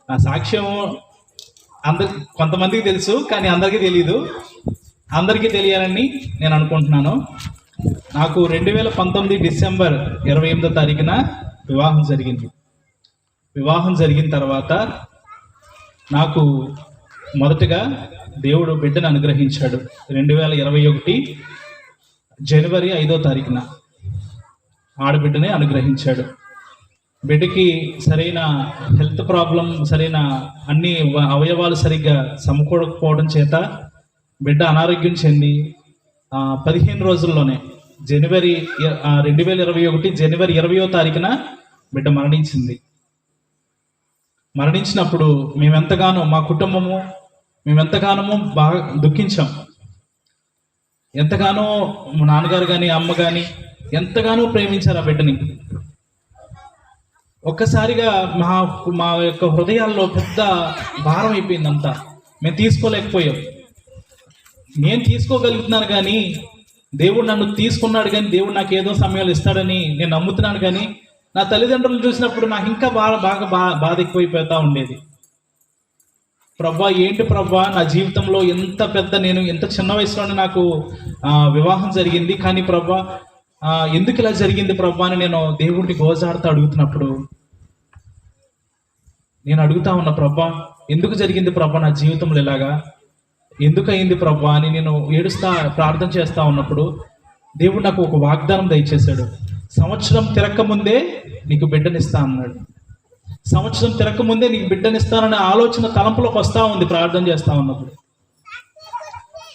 నా సాక్ష్యం కొంతమందికి తెలుసు, కానీ అందరికీ తెలియదు. అందరికీ తెలియాలని నేను అనుకుంటున్నాను. నాకు 2019 డిసెంబర్ 28వ తారీఖున వివాహం జరిగింది. వివాహం జరిగిన తర్వాత నాకు మొదటగా దేవుడు బిడ్డను అనుగ్రహించాడు. 2021 జనవరి 5వ తారీఖున ఆడబిడ్డనే అనుగ్రహించాడు. బిడ్డకి సరైన హెల్త్ ప్రాబ్లం, సరైన అన్ని అవయవాలు సరిగ్గా సమకూడకపోవడం చేత బిడ్డ అనారోగ్యం చెంది 15 రోజుల్లోనే 2021 జనవరి 20వ తారీఖున బిడ్డ మరణించింది. మరణించినప్పుడు మా కుటుంబము మేమెంతగానో బాగా దుఃఖించాం. ఎంతగానో మా నాన్నగారు కానీ అమ్మ కానీ ఎంతగానో ప్రేమించారు ఆ బిడ్డని. ఒక్కసారిగా మా యొక్క హృదయాల్లో పెద్ద భారం అయిపోయింది అంతా. మేము తీసుకోలేకపోయాం. నేను తీసుకోగలుగుతున్నాను కానీ దేవుడు నన్ను తీసుకున్నాడు, కానీ దేవుడు నాకు ఏదో సమయాలు ఇస్తాడని నేను నమ్ముతున్నాను. కానీ నా తల్లిదండ్రులు చూసినప్పుడు నాకు ఇంకా బాగా బాధ ఎక్కువైపోతూ ఉండేది. ప్రభా, ఏంటి ప్రభా, నా జీవితంలో నేను ఎంత చిన్న వయసులోనే నాకు వివాహం జరిగింది, కానీ ప్రభా ఎందుకు ఇలా జరిగింది ప్రభా అని నేను దేవుడిని గోజాడుతూ అడుగుతున్నప్పుడు నేను అడుగుతా ఉన్నా, ప్రభా ఎందుకు జరిగింది ప్రభా నా జీవితంలో ఇలాగా, ఎందుకు అయింది ప్రభా అని నేను ప్రార్థన చేస్తూ ఉన్నప్పుడు దేవుడు నాకు ఒక వాగ్దానం దయచేశాడు. సంవత్సరం తిరక్కముందే నీకు బిడ్డనిస్తా అన్నాడు. సంవత్సరం తిరక్కముందే నీకు బిడ్డనిస్తాననే ఆలోచన తలంపులోకి వస్తూ ఉంది ప్రార్థన చేస్తూ ఉన్నప్పుడు.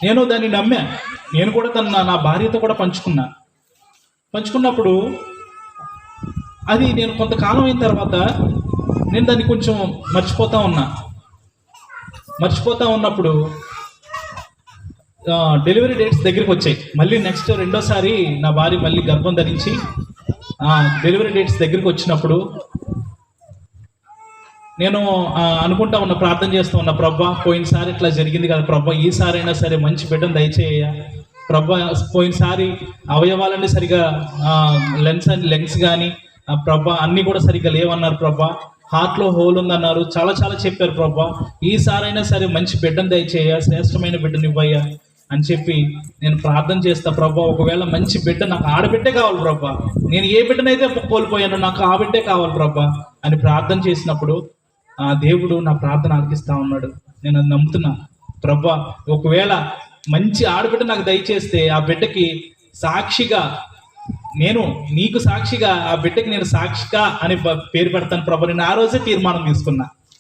నేను దాన్ని నమ్మా. నేను కూడా నా భార్యతో కూడా పంచుకున్నప్పుడు అది నేను కొంతకాలం అయిన తర్వాత నేను దాన్ని కొంచెం మర్చిపోతూ ఉన్నప్పుడు డెలివరీ డేట్స్ దగ్గరికి వచ్చాయి. మళ్ళీ నెక్స్ట్ రెండోసారి నా భార్య మళ్ళీ గర్భం ధరించి డెలివరీ డేట్స్ దగ్గరికి వచ్చినప్పుడు నేను అనుకుంటా ఉన్నా, ప్రార్థన చేస్తూ ఉన్నా, ప్రభా పోయినసారి ఇట్లా జరిగింది కదా ప్రభా, ఈసారి అయినా సరే మంచి బిడ్డను దయచేయ ప్రభా. పోయినసారి అవయవాలన్నీ సరిగా లెన్స్ కానీ ప్రభా అన్నీ కూడా సరిగ్గా లేవన్నారు ప్రభా. హార్ట్లో హోల్ ఉందన్నారు, చాలా చాలా చెప్పారు ప్రభా. ఈసారైనా సరే మంచి బిడ్డను దయచేయ, శ్రేష్టమైన బిడ్డను ఇవ్వయ్యా అని చెప్పి నేను ప్రార్థన చేస్తా. ప్రభా, ఒకవేళ మంచి బిడ్డ, నాకు ఆడబిడ్డే కావాలి ప్రభా, నేను ఏ బిడ్డనైతే కోల్పోయానో నాకు ఆ బిడ్డే కావాలి ప్రభా అని ప్రార్థన చేసినప్పుడు దేవుడు నా ప్రార్థన ఆలకిస్తా ఉన్నాడు. నేను అది నమ్ముతున్నా. ప్రభా, ఒకవేళ మంచి ఆడబిడ్డ నాకు దయచేస్తే ఆ బిడ్డకి సాక్షిగా, నీకు సాక్షిగా ఆ బిడ్డకి నేను సాక్షిగా అని పేరు పెడతాను ప్రభా. నేను ఆ రోజే తీర్మానం తీసుకున్నా.